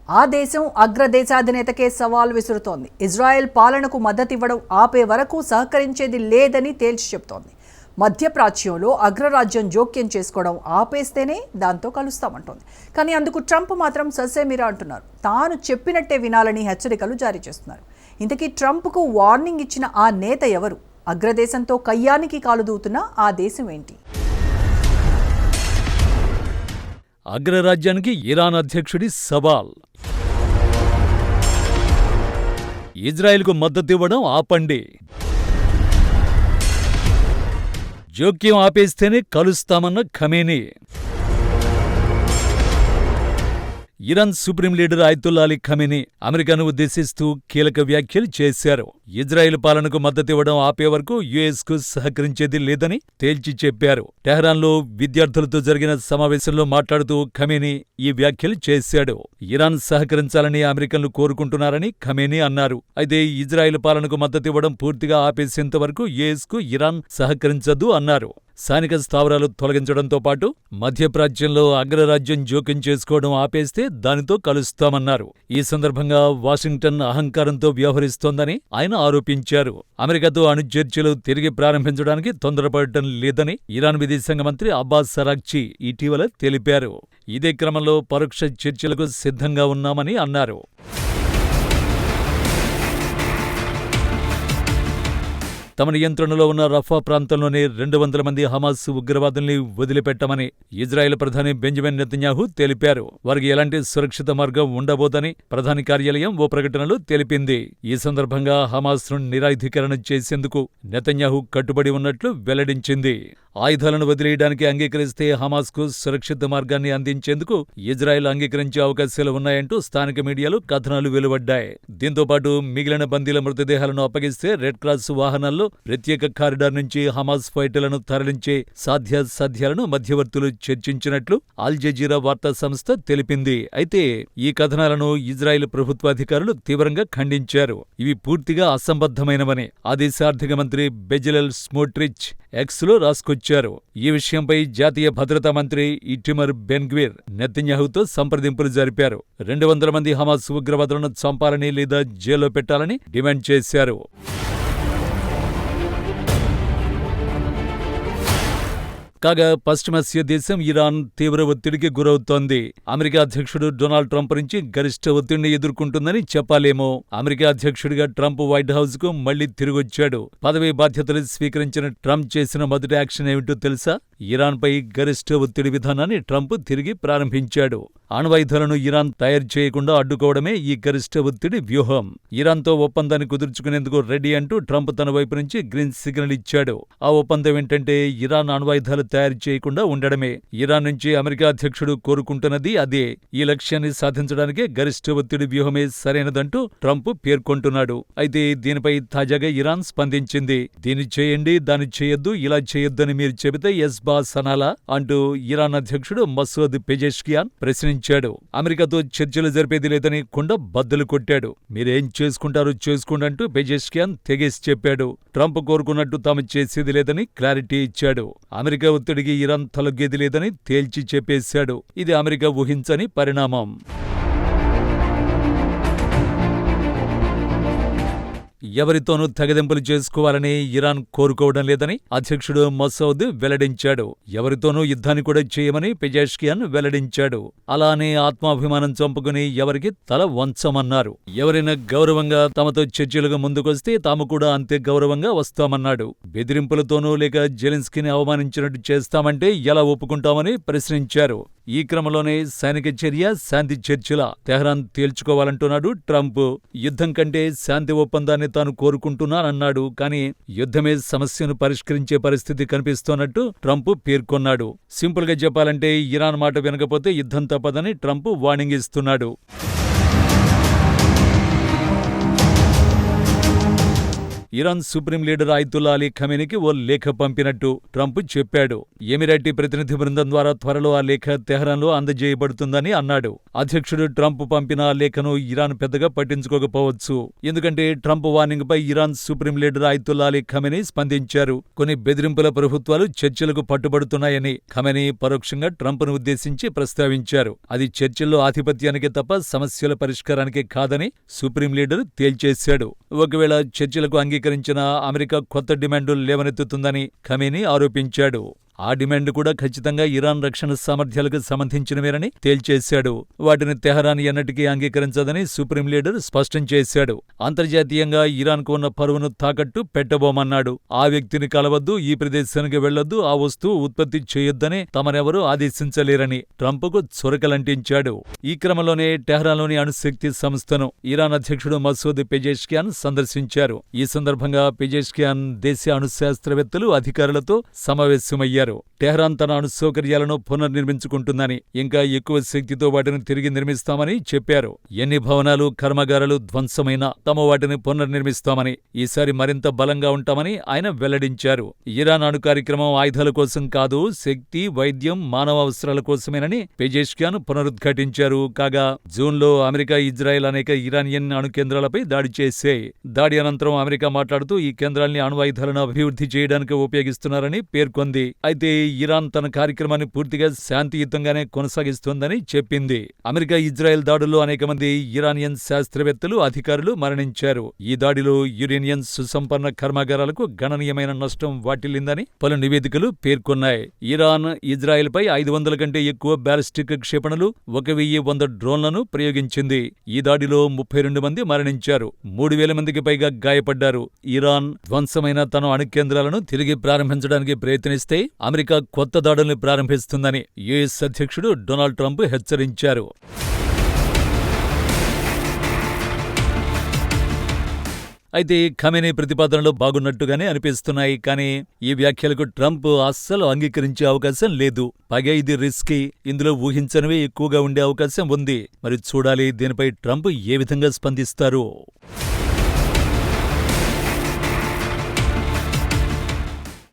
ఆ దేశం అగ్రదేశాధినేతకే సవాల్ విసురుతోంది. ఇజ్రాయెల్ పాలనకు మద్దతివ్వడం ఆపే వరకు సహకరించేది లేదని తేల్చి చెబుతోంది. మధ్యప్రాచ్యంలో అగ్రరాజ్యం జోక్యం చేసుకోవడం ఆపేస్తేనే దాంతో కలుస్తామంటోంది. కానీ అందుకు ట్రంప్ మాత్రం ససేమిరా అంటున్నారు. తాను చెప్పినట్టే వినాలని హెచ్చరికలు జారీ చేస్తున్నారు. ఇంతకీ ట్రంప్కు వార్నింగ్ ఇచ్చిన ఆ నేత ఎవరు? అగ్రదేశంతో కయ్యానికి కాలుదూతున్న ఆ దేశం ఏంటి? అగ్రరాజ్యానికి ఇరాన్ అధ్యక్షుడి సవాల్. ఇజ్రాయెల్కు మద్దతివ్వడం ఆపండి, జోక్యం ఆపేస్తేనే కలుస్తామన్న Khamenei. Iran supreme leader Ayatollah Ali Khamenei అమెరికాను ఉద్దేశిస్తూ కీలక వ్యాఖ్యలు చేశారు. ఇజ్రాయెల్ పాలనకు మద్దతివ్వడం ఆపే వరకు యుఎస్కు సహకరించేది లేదని తేల్చి చెప్పారు. టెహరాన్లో విద్యార్థులతో జరిగిన సమావేశంలో మాట్లాడుతూ ఖమేనీ ఈ వ్యాఖ్యలు చేశాడు. ఇరాన్ సహకరించాలని అమెరికన్లు కోరుకుంటున్నారని ఖమేనీ అన్నారు. అయితే ఇజ్రాయెల్ పాలనకు మద్దతివ్వడం పూర్తిగా ఆపేసేంత వరకు యుఎస్కు ఇరాన్ సహకరించదు అన్నారు. స్థానిక స్థావరాలు తొలగించడంతో పాటు మధ్యప్రాచ్యంలో అగ్రరాజ్యం జోక్యం చేసుకోవడం ఆపేస్తే దానితో కలుస్తామన్నారు. ఈ సందర్భంగా వాషింగ్టన్ అహంకారంతో వ్యవహరిస్తోందని ఆయన ఆరోపించారు. అమెరికాతో అణు చర్చలు తిరిగి ప్రారంభించడానికి తొందరపడటం లేదని ఇరాన్ విదేశాంగ మంత్రి అబ్బాస్ అరాగ్చి ఇటీవల తెలిపారు. ఇదే క్రమంలో పరోక్ష చర్చలకు సిద్ధంగా ఉన్నామని అన్నారు. తమ నియంత్రణలో ఉన్న రఫా ప్రాంతంలోనే 200 మంది హమాస్ ఉగ్రవాదుల్ని వదిలిపెట్టమని ఇజ్రాయెల్ ప్రధాని బెంజమిన్ నెతన్యాహు తెలిపారు. వారికి ఎలాంటి సురక్షిత మార్గం ఉండబోదని ప్రధాని కార్యాలయం ఓ ప్రకటనలో తెలిపింది. ఈ సందర్భంగా హమాస్ను నిరాయుధీకరణ చేసేందుకు నెతన్యాహు కట్టుబడి ఉన్నట్లు వెల్లడించింది. ఆయుధాలను వదిలేయడానికి అంగీకరిస్తే హమాస్కు సురక్షిత మార్గాన్ని అందించేందుకు ఇజ్రాయెల్ అంగీకరించే అవకాశాలు ఉన్నాయంటూ స్థానిక మీడియాలో కథనాలు వెలువడ్డాయి. దీంతోపాటు మిగిలిన బందీల మృతదేహాలను అప్పగిస్తే రెడ్ క్రాస్ వాహనాల్లో ప్రత్యేక కారిడార్ నుంచి హమాస్ ఫైటర్లను తరలించే సాధ్యాసాధ్యాలను మధ్యవర్తులు చర్చించినట్లు అల్ జజీరా వార్తా సంస్థ తెలిపింది. అయితే ఈ కథనాలను ఇజ్రాయెల్ ప్రభుత్వాధికారులు తీవ్రంగా ఖండించారు. ఇవి పూర్తిగా అసంబద్ధమైనవని ఆ దేశ ఆర్థిక మంత్రి బెజలెల్ స్మోట్రిచ్ ఎక్స్లో రాసుకొచ్చారు. ఈ విషయంపై జాతీయ భద్రతా మంత్రి ఇటిమర్ బెన్గ్వీర్ నెతన్యాహుతో సంప్రదింపులు జరిపారు. 200 మంది హమాస్ ఉగ్రవాదులను చంపాలని లేదా జైల్లో పెట్టాలని డిమాండ్ చేశారు. కాగా పశ్చిమాసియా దేశం ఇరాన్ తీవ్ర ఒత్తిడికి గురవుతోంది. అమెరికా అధ్యక్షుడు డొనాల్డ్ ట్రంప్ నుంచి గరిష్ట ఒత్తిడిని ఎదుర్కొంటుందని చెప్పాలేమో. అమెరికా అధ్యక్షుడిగా ట్రంప్ వైట్ హౌస్ కు మళ్లీ తిరిగొచ్చాడు. పదవీ బాధ్యతలు స్వీకరించిన ట్రంప్ చేసిన మొదటి యాక్షన్ ఏమిటో తెలుసా? ఇరాన్పై గరిష్ట ఒత్తిడి విధానాన్ని ట్రంప్ తిరిగి ప్రారంభించాడు. అణ్వాయుధాలను ఇరాన్ తయారు చేయకుండా అడ్డుకోవడమే ఈ గరిష్ట ఒత్తిడి వ్యూహం. ఇరాన్తో ఒప్పందాన్ని కుదుర్చుకునేందుకు రెడీ అంటూ ట్రంప్ తన వైపు నుంచి గ్రీన్ సిగ్నల్ ఇచ్చాడు. ఆ ఒప్పందం ఏంటంటే ఇరాన్ అణ్వాయుధాలు తయారు చేయకుండా ఉండడమే. ఇరాన్ నుంచి అమెరికా అధ్యక్షుడు కోరుకుంటున్నది అదే. ఈ లక్ష్యాన్ని సాధించడానికే గరిష్ట ఒత్తిడి వ్యూహమే సరైనదంటూ ట్రంప్ పేర్కొంటున్నాడు. అయితే దీనిపై తాజాగా ఇరాన్ స్పందించింది. దీన్ని చేయండి, దాన్ని చేయొద్దు, ఇలా చేయొద్దని మీరు చెబితే ఎస్ బాస్ అనాలా అంటూ ఇరాన్ అధ్యక్షుడు మసూద్ పెజెష్కియాన్ ప్రశ్నించాడు. అమెరికాతో చర్చలు జరిపేది లేదని కుండ బద్దలు కొట్టాడు. మీరేం చేసుకుంటారో చేసుకోండి అంటూ పెజెష్కియాన్ తెగేసి చెప్పాడు. ట్రంప్ కోరుకున్నట్టు తాము చేసేది లేదని క్లారిటీ ఇచ్చాడు. అమెరికా ఒత్తిడికి ఇరాన్ తలొగ్గేది లేదని తేల్చి చెప్పేశాడు. ఇది అమెరికా ఊహించని పరిణామం. ఎవరితోనూ తెగదెంపులు చేసుకోవాలని ఇరాన్ కోరుకోవడం లేదని అధ్యక్షుడు మసౌద్ వెల్లడించాడు. ఎవరితోనూ యుద్ధాన్ని కూడా చేయమని పెజెష్కియాన్ వెల్లడించాడు. అలానే ఆత్మాభిమానం చంపుకుని ఎవరికి తల వంచమన్నారు. ఎవరైనా గౌరవంగా తమతో చర్చలుగా ముందుకొస్తే తాము కూడా అంతే గౌరవంగా వస్తామన్నాడు. బెదిరింపులతోనూ లేక జెలెన్స్కీని అవమానించినట్టు చేస్తామంటే ఎలా ఒప్పుకుంటామని ప్రశ్నించారు. ఈ క్రమంలోనే సైనిక చర్య, శాంతి చర్చల తెహరాన్ తేల్చుకోవాలంటున్నాడు ట్రంప్. యుద్ధం కంటే శాంతి ఒప్పందాన్ని తాను కోరుకుంటున్నానన్నాడు. కానీ యుద్ధమే సమస్యను పరిష్కరించే పరిస్థితి కనిపిస్తోన్నట్టు ట్రంప్ పేర్కొన్నాడు. సింపుల్ గా చెప్పాలంటే ఇరాన్ మాట వినకపోతే యుద్ధం తప్పదని ట్రంప్ వార్నింగ్ ఇస్తున్నాడు. Iran supreme leader Ayatollah Ali ఖమేనీకి ఓ లేఖ పంపినట్టు ట్రంప్ చెప్పాడు. ఎమిరేటీ ప్రతినిధి బృందం ద్వారా త్వరలో ఆ లేఖ తెహరాన్లో అందజేయబడుతుందని అన్నాడు. అధ్యక్షుడు ట్రంప్ పంపిన ఆ లేఖను ఇరాన్ పెద్దగా పట్టించుకోకపోవచ్చు. ఎందుకంటే ట్రంప్ వార్నింగ్ పై Iran supreme leader Ayatollah Ali Khamenei స్పందించారు. కొన్ని బెదిరింపుల ప్రభుత్వాలు చర్చలకు పట్టుబడుతున్నాయని ఖమేనీ పరోక్షంగా ట్రంప్ను ఉద్దేశించి ప్రస్తావించారు. అది చర్చల్లో ఆధిపత్యానికి తప్ప సమస్యల పరిష్కారానికి కాదని సుప్రీం లీడర్ తేల్చేశాడు. ఒకవేళ చర్చలకు అంగీకరించిన అమెరికా కొత్త డిమాండ్లు లేవనెత్తుతుందని ఖమేనీ ఆరోపించాడు. ఆ డిమాండ్ కూడా ఖచ్చితంగా ఇరాన్ రక్షణ సామర్థ్యాలకు సంబంధించినవేనని తేల్చేశాడు. వాటిని తెహరాన్ ఎన్నటికీ అంగీకరించదని సుప్రీం లీడర్ స్పష్టం చేశాడు. అంతర్జాతీయంగా ఇరాన్కు ఉన్న పరువును తాకట్టు పెట్టబోమన్నాడు. ఆ వ్యక్తిని కలవద్దు, ఈ ప్రదేశానికి వెళ్లొద్దు, ఆ వస్తువు ఉత్పత్తి చేయొద్దని తమనెవరూ ఆదేశించలేరని ట్రంప్కు చురకలంటించాడు. ఈ క్రమంలోనే టెహరాన్లోని అణుశక్తి సంస్థను ఇరాన్ అధ్యక్షుడు మసూద్ పెజెష్కియాన్ సందర్శించారు. ఈ సందర్భంగా పెజెష్కియాన్ దేశ అణుశాస్త్రవేత్తలు, అధికారులతో సమావేశమయ్యారు. టెహరాన్ తన అణు సౌకర్యాలను పునర్నిర్మించుకుంటుందని, ఇంకా ఎక్కువ శక్తితో వాటిని తిరిగి నిర్మిస్తామని చెప్పారు. ఎన్ని భవనాలు, కర్మాగారాలు ధ్వంసమైనా తాము వాటిని పునర్నిర్మిస్తామని, ఈసారి మరింత బలంగా ఉంటామని ఆయన వెల్లడించారు. ఇరాన్ అణు కార్యక్రమం ఆయుధాల కోసం కాదు, శక్తి, వైద్యం, మానవ అవసరాల కోసమేనని పెజెష్కియాన్ పునరుద్ఘాటించారు. కాగా జూన్లో అమెరికా, ఇజ్రాయెల్ అనేక ఇరానియన్ అణు కేంద్రాలపై దాడి చేశాయి. దాడి అనంతరం అమెరికా మాట్లాడుతూ ఈ కేంద్రాల్ని అణ్వాయుధాలను అభివృద్ధి చేయడానికి ఉపయోగిస్తున్నారని పేర్కొంది. అయితే ఇరాన్ తన కార్యక్రమాన్ని పూర్తిగా శాంతియుతంగానే కొనసాగిస్తోందని చెప్పింది. అమెరికా, ఇజ్రాయెల్ దాడుల్లో అనేక మంది ఇరానియన్ శాస్త్రవేత్తలు, అధికారులు మరణించారు. ఈ దాడిలో యురేనియం సుసంపన్న కర్మాగారాలకు గణనీయమైన నష్టం వాటిల్లిందని పలు నివేదికలు పేర్కొన్నాయి. ఇరాన్ ఇజ్రాయెల్పై 500 కంటే ఎక్కువ బ్యాలిస్టిక్ క్షిపణులు, 1100 డ్రోన్లను ప్రయోగించింది. ఈ దాడిలో 32 మంది మరణించారు, 3000 మందికి పైగా గాయపడ్డారు. ఇరాన్ ధ్వంసమైన తన అణు కేంద్రాలను తిరిగి ప్రారంభించడానికి ప్రయత్నిస్తే అమెరికా కొత్త దాడుల్ని ప్రారంభిస్తుందని యుఎస్ అధ్యక్షుడు డొనాల్డ్ ట్రంప్ హెచ్చరించారు. అయితే ఖమేనీ ప్రతిపాదనలు బాగున్నట్టుగానే అనిపిస్తున్నాయి. కానీ ఈ వ్యాఖ్యలకు ట్రంప్ అస్సలు అంగీకరించే అవకాశం లేదు. పైగా ఇది రిస్కీ, ఇందులో ఊహించనివే ఎక్కువగా ఉండే అవకాశం ఉంది. మరి చూడాలి దీనిపై ట్రంప్ ఏ విధంగా స్పందిస్తారు.